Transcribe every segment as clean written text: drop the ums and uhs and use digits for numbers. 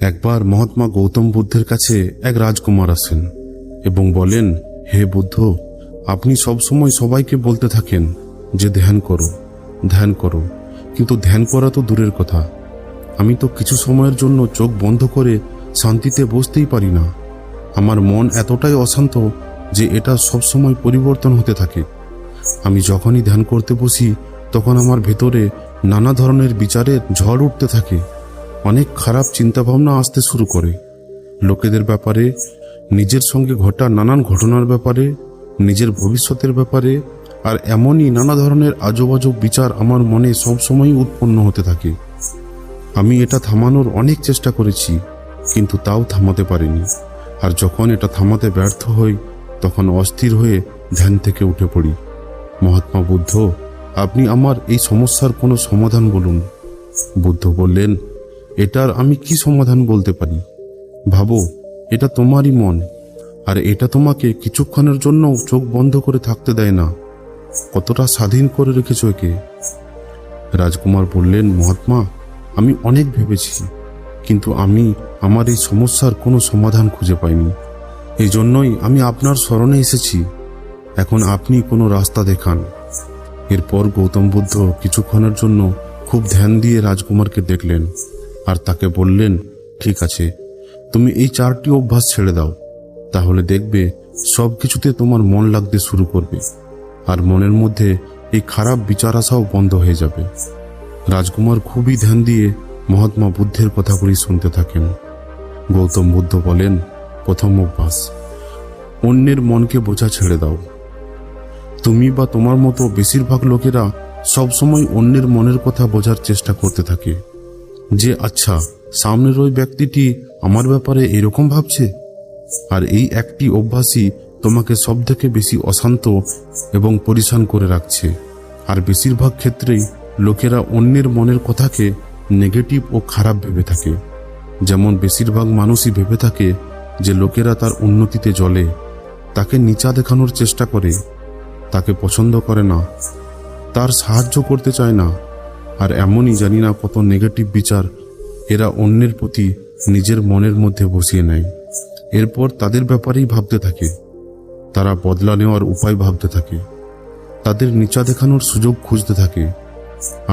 একবার মহাত্মা গৌতম বুদ্ধের কাছে এক রাজকুমার আসেন এবং বলেন, হে বুদ্ধ, আপনি সবসময় সবাইকে বলতে থাকেন যে ধ্যান করো, ধ্যান করো, কিন্তু ধ্যান করা তো দূরের কথা, আমি তো কিছু সময়ের জন্য চোখ বন্ধ করে শান্তিতে বসতেই পারি না। আমার মন এতটাই অশান্ত যে এটা সবসময় পরিবর্তন হতে থাকে। আমি যখনই ধ্যান করতে বসি তখন আমার ভেতরে নানা ধরনের বিচারের ঝড় উঠতে থাকে। অনেক খারাপ চিন্তাভাবনা আসতে শুরু করে, লোকেদের ব্যাপারে, নিজের সঙ্গে ঘটা নানান ঘটনার ব্যাপারে, নিজের ভবিষ্যতের ব্যাপারে, আর এমনই নানা ধরনের আজব আজব বিচার আমার মনে সবসময়ই উৎপন্ন হতে থাকে। আমি এটা থামানোর অনেক চেষ্টা করেছি, কিন্তু তাও থামাতে পারিনি। আর যখন এটা থামাতে ব্যর্থ হই তখন অস্থির হয়ে ধ্যান থেকে উঠে পড়ি। মহাত্মা বুদ্ধ, আপনি আমার এই সমস্যার কোনো সমাধান বলুন। বুদ্ধ বললেন, এটার আমি কি সমাধান বলতে পারি? ভাবো, এটা তোমারই মন, আর এটা তোমাকে কিছুক্ষণের জন্য চোখ বন্ধ করে থাকতে দেয় না। কতটা স্বাধীন করে রেখেছ একে। রাজকুমার বললেন, মহাত্মা, আমি অনেক ভেবেছি, কিন্তু আমি আমার এই সমস্যার কোনো সমাধান খুঁজে পাইনি। এই জন্যই আমি আপনার শরণে এসেছি। এখন আপনি কোনো রাস্তা দেখান। এরপর গৌতম বুদ্ধ কিছুক্ষণের জন্য খুব ধ্যান দিয়ে রাজকুমারকে দেখলেন আর তাকে বললেন, ঠিক আছে, তুমি এই 4টি অভ্যাস ছেড়ে দাও, তাহলে দেখবে সব কিছুতে তোমার মন লাগতে শুরু করবে, আর মনের মধ্যে এই খারাপ বিচার আসাও বন্ধ হয়ে যাবে। রাজকুমার খুবই ধ্যান দিয়ে মহাত্মা বুদ্ধের কথাগুলি শুনতে থাকেন। গৌতম বুদ্ধ বলেন, প্রথম অভ্যাস, অন্যের মনকে বোঝা ছেড়ে দাও। তুমি বা তোমার মতো বেশিরভাগ লোকেরা সবসময় অন্যের মনের কথা বোঝার চেষ্টা করতে থাকে, যে আচ্ছা, সামনের ওই ব্যক্তিটি আমার ব্যাপারে এরকম ভাবছে। আর এই একটি অভ্যাসই তোমাকে সব থেকে বেশি অশান্ত এবং পরিশান করে রাখছে। আর বেশিরভাগ ক্ষেত্রেই লোকেরা অন্যের মনের কথাকে নেগেটিভ ও খারাপ ভেবে থাকে। যেমন বেশিরভাগ মানুষই ভেবে থাকে যে লোকেরা তার উন্নতিতে জ্বলে, তাকে নিচা দেখানোর চেষ্টা করে, তাকে পছন্দ করে না, তার সাহায্য করতে চায় না। আর এমনই জানি না কত নেগেটিভ বিচার এরা অন্যের প্রতি নিজের মনের মধ্যে বসিয়ে নেয়। এরপর তাদের ব্যাপারেই ভাবতে থাকে, তারা বদলা নেওয়ার উপায় ভাবতে থাকে, তাদের নিচা দেখানোর সুযোগ খুঁজতে থাকে।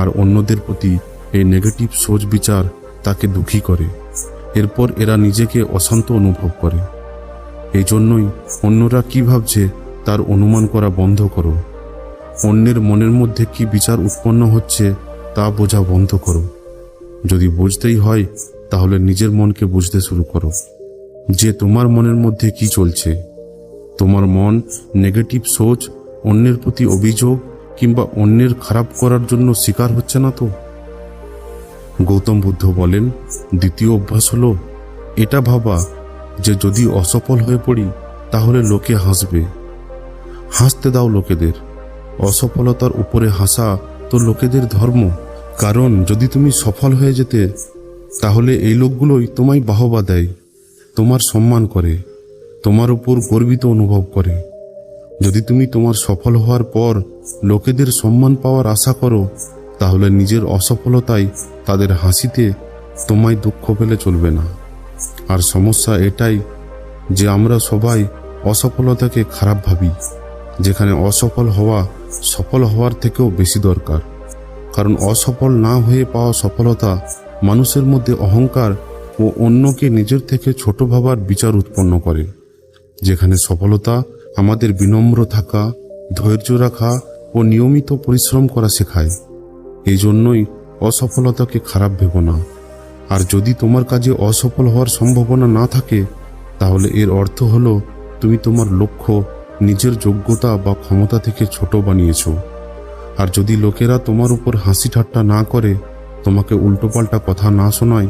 আর অন্যদের প্রতি এই নেগেটিভ সোচ বিচার তাকে দুঃখী করে। এরপর এরা নিজেকে অশান্ত অনুভব করে। এই জন্যই অন্যরা কি ভাবছে তার অনুমান করা বন্ধ করো। অন্যের মনের মধ্যে কি বিচার উৎপন্ন হচ্ছে তা বোঝা বন্ধ করো। যদি বুঝতেই হয় তাহলে নিজের মনকে বুঝতে শুরু করো, যে তোমার মনের মধ্যে কি চলছে। তোমার মন নেগেটিভ সোচ, অন্যের প্রতি অভিযোগ কিংবা অন্যের খারাপ করার জন্য শিকার হচ্ছে না তো? গৌতম বুদ্ধ বলেন, দ্বিতীয় অভ্যাস হলো এটা ভাবা যে যদি অসফল হয়ে পড়ি তাহলে লোকে হাসবে। হাসতে দাও লোকেদের। অসফলতার উপরে হাসা তো লোকেদের ধর্ম। কারণ যদি তুমি সফল হয়ে যেতে তাহলে এই লোকগুলোই তোমায় বাহবা দেয়, তোমার সম্মান করে, তোমার উপর গর্বিত অনুভব করে। যদি তুমি তোমার সফল হওয়ার পর লোকেদের সম্মান পাওয়ার আশা করো তাহলে নিজের অসফলতায় তাদের হাসিতে তোমায় দুঃখ পেলে চলবে না। আর সমস্যা এটাই যে আমরা সবাই অসফলতাকে খারাপ ভাবি, যেখানে অসফল হওয়া সফল হওয়ার থেকেও বেশি দরকার। কারণ অসফল না হয়ে পাওয়া সফলতা মানুষের মধ্যে অহংকার ও অন্যকে নিজের থেকে ছোট ভাবার বিচার উৎপন্ন করে। যেখানে সফলতা আমাদের বিনম্র থাকা, ধৈর্য রাখা ও নিয়মিত পরিশ্রম করা শেখায়। এই জন্যই অসফলতাকে খারাপ ভেবো না। আর যদি তোমার কাজে অসফল হওয়ার সম্ভাবনা না থাকে তাহলে এর অর্থ হলো তুমি তোমার লক্ষ্য নিজের যোগ্যতা বা ক্ষমতা থেকে ছোট বানিয়েছো। আর যদি লোকেরা তোমার উপর হাসি ঠাট্টা না করে, তোমাকে উল্টোপাল্টা কথা না শোনায়,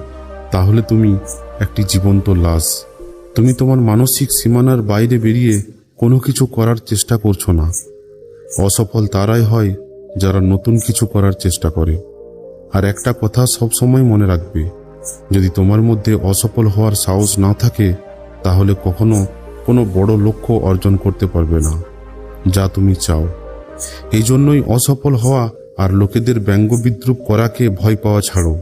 তাহলে তুমি একটি জীবন্ত লাশ। তুমি তোমার মানসিক সীমানার বাইরে বেরিয়ে কোনো কিছু করার চেষ্টা করছো না। অসফল তারাই হয় যারা নতুন কিছু করার চেষ্টা করে। আর একটা কথা সবসময় মনে রাখবে, যদি তোমার মধ্যে অসফল হওয়ার সাহস না থাকে তাহলে কখনো কোনো বড় লক্ষ্য অর্জন করতে পারবে না যা তুমি চাও। এই জন্যই অসফল হওয়া আর লোকেদের ব্যঙ্গ বিদ্রুপ করাকে ভয় পাওয়া ছাড়ো।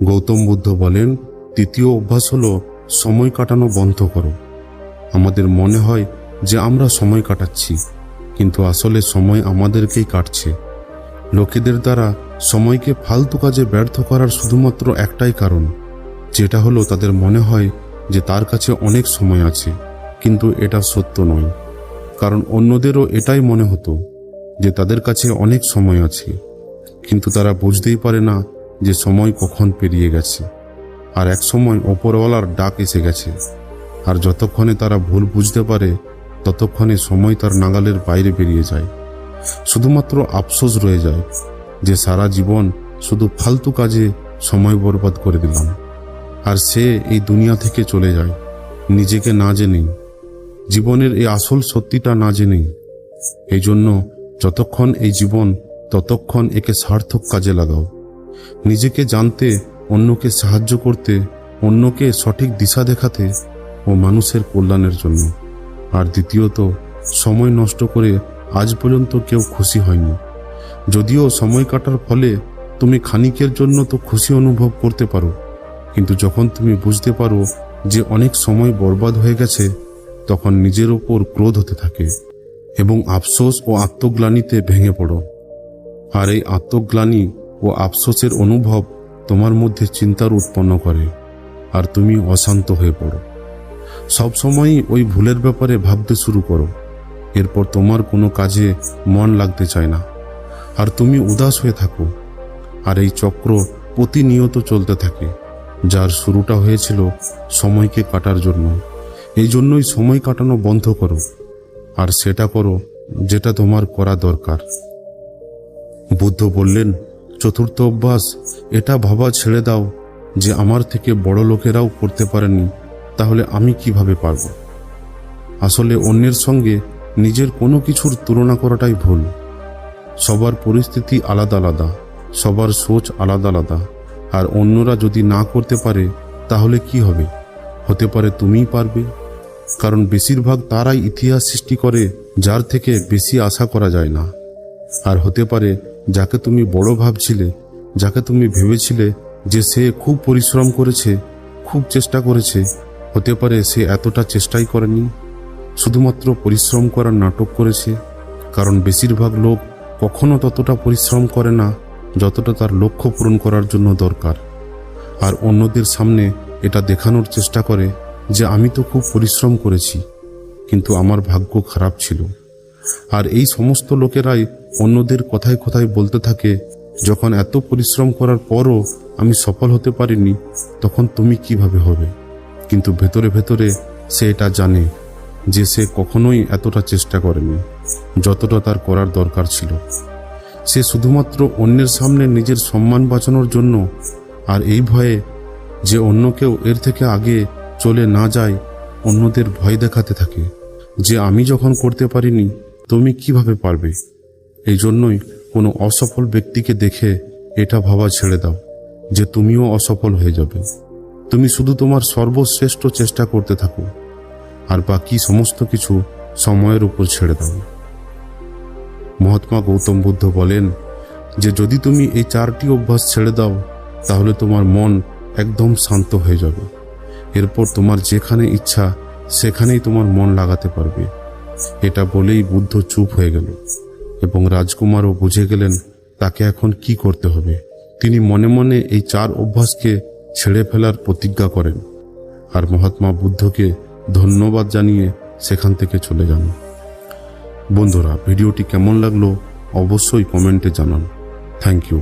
গৌতম বুদ্ধ বলেন, তৃতীয় অভ্যাস হলো সময় কাটানো বন্ধ করো। আমাদের মনে হয় যে আমরা সময় কাটাচ্ছি, কিন্তু আসলে সময় আমাদেরকেই কাটছে। লোকেদের দ্বারা সময়কে ফালতু কাজে ব্যর্থ করার শুধুমাত্র একটাই কারণ, যেটা হলো তাদের মনে হয় যে তার কাছে অনেক সময় আছে, কিন্তু এটা সত্য নয়। কারণ অন্যদেরও এটাই মনে হতো যে তাদের কাছে অনেক সময় আছে, কিন্তু তারা বুঝতেই পারে না যে সময় কখন পেরিয়ে গেছে, আর এক সময় ওপরওয়ালার ডাক এসে গেছে। আর যতক্ষণে তারা ভুল বুঝতে পারে ততক্ষণে সময় তার নাগালের বাইরে বেরিয়ে যায়। শুধুমাত্র আফসোস রয়ে যায় যে সারা জীবন শুধু ফালতু কাজে সময় বরবাদ করে দিলাম। আর সে এই দুনিয়া থেকে চলে যায় নিজেকে না জেনেই, জীবনের এই আসল সত্যিটা না জেনেই। এই জন্য যতক্ষণ এই জীবন ততক্ষণ একে সার্থক কাজে লাগাও। নিজেকে জানতে, অন্যকে সাহায্য করতে, অন্যকে সঠিক দিশা দেখাতে ও মানুষের কল্যাণের জন্য। আর দ্বিতীয়ত, সময় নষ্ট করে আজ পর্যন্ত কেউ খুশি হয়নি। যদিও সময় কাটার ফলে তুমি ক্ষণিকের জন্য তো খুশি অনুভব করতে পারো, কিন্তু যখন তুমি বুঝতে পারো যে অনেক সময় বরবাদ হয়ে গেছে, তখন নিজের ওপর ক্রোধ হতে থাকে এবং আফসোস ও আত্মগ্লানিতে ভেঙে পড়ো। আর এই আত্মগ্লানি ও আফসোসের অনুভব তোমার মধ্যে চিন্তার উৎপন্ন করে, আর তুমি অশান্ত হয়ে পড়ো। সবসময়ই ওই ভুলের ব্যাপারে ভাবতে শুরু করো। এরপর তোমার কোনো কাজে মন লাগতে চায় না, আর তুমি উদাস হয়ে থাকো। আর এই চক্র প্রতিনিয়ত চলতে থাকে, যার শুরুটা হয়েছিল সময়কে কাটার জন্য। এই জন্যই সময় কাটানো বন্ধ করো, আর সেটা করো যেটা তোমার করা দরকার। বুদ্ধ বললেন, চতুর্থ অভ্যাস, এটা ভাবা ছেড়ে দাও যে আমার থেকে বড় লোকেরাও করতে পারেনি, তাহলে আমি কিভাবে পারব। আসলে অন্যের সঙ্গে নিজের কোনো কিছুর তুলনা করাটাই ভুল। সবার পরিস্থিতি আলাদা আলাদা, সবার সোচ আলাদা আলাদা। আর অন্যরা যদি না করতে পারে তাহলে কি হবে? হতে পারে তুমিই পারবে। কারণ বেশিরভাগ তারাই ইতিহাস সৃষ্টি করে যার থেকে বেশি আশা করা যায় না। আর হতে পারে যাকে তুমি বড় ভাবছিলে, যাকে তুমি ভেবেছিলে যে সে খুব পরিশ্রম করেছে, খুব চেষ্টা করেছে, হতে পারে সে এতটা চেষ্টাই করেনি, শুধুমাত্র পরিশ্রম করার নাটক করেছে। কারণ বেশিরভাগ লোক কখনো ততটা পরিশ্রম করে না যতটা তার লক্ষ্য পূরণ করার জন্য দরকার। আর অন্যদের সামনে এটা দেখানোর চেষ্টা করে যে আমি তো খুব পরিশ্রম করেছি, কিন্তু আমার ভাগ্য খারাপ ছিল। আর এই সমস্ত লোকেরাই অন্যদের কথায় কথায় বলতে থাকে, যখন এত পরিশ্রম করার পরও আমি সফল হতে পারিনি, তখন তুমি কিভাবে হবে? কিন্তু ভেতরে ভেতরে সে এটা জানে যে সে কখনোই এতটা চেষ্টা করেনি যতটা তার করার দরকার ছিল। সে শুধুমাত্র অন্যের সামনে নিজের সম্মান বাঁচানোর জন্য, আর এই ভয়ে যে অন্য কেউ এর থেকে আগে চলে না যায়, অন্যদের ভয় দেখাতে থাকে যে আমি যখন করতে পারিনি তুমি কিভাবে পারবে। এই জন্যই কোনো অসফল ব্যক্তিকে দেখে এটা ভাবা ছেড়ে দাও যে তুমিও অসফল হয়ে যাবে। তুমি শুধু তোমার সর্বশ্রেষ্ঠ চেষ্টা করতে থাকো, আর বাকি সমস্ত কিছু সময়ের উপর ছেড়ে দাও। মহাত্মা গৌতম বুদ্ধ বলেন যে যদি তুমি এই 4টি অভ্যাস ছেড়ে দাও তাহলে তোমার মন একদম শান্ত হয়ে যাবে। এরপর তোমার যেখানে ইচ্ছা সেখানেই তোমার মন লাগাতে পারবে। এটা বলেই বুদ্ধ চুপ হয়ে গেল এবং রাজকুমারও বুঝে গেলেন তাকে এখন কি করতে হবে। তিনি মনে মনে এই 4 অভ্যাসকে ছেড়ে ফেলার প্রতিজ্ঞা করেন, আর মহাত্মা বুদ্ধকে ধন্যবাদ জানিয়ে সেখান থেকে চলে যান। বন্ধুরা, ভিডিওটি কেমন লাগলো অবশ্যই কমেন্টে জানান। Thank you.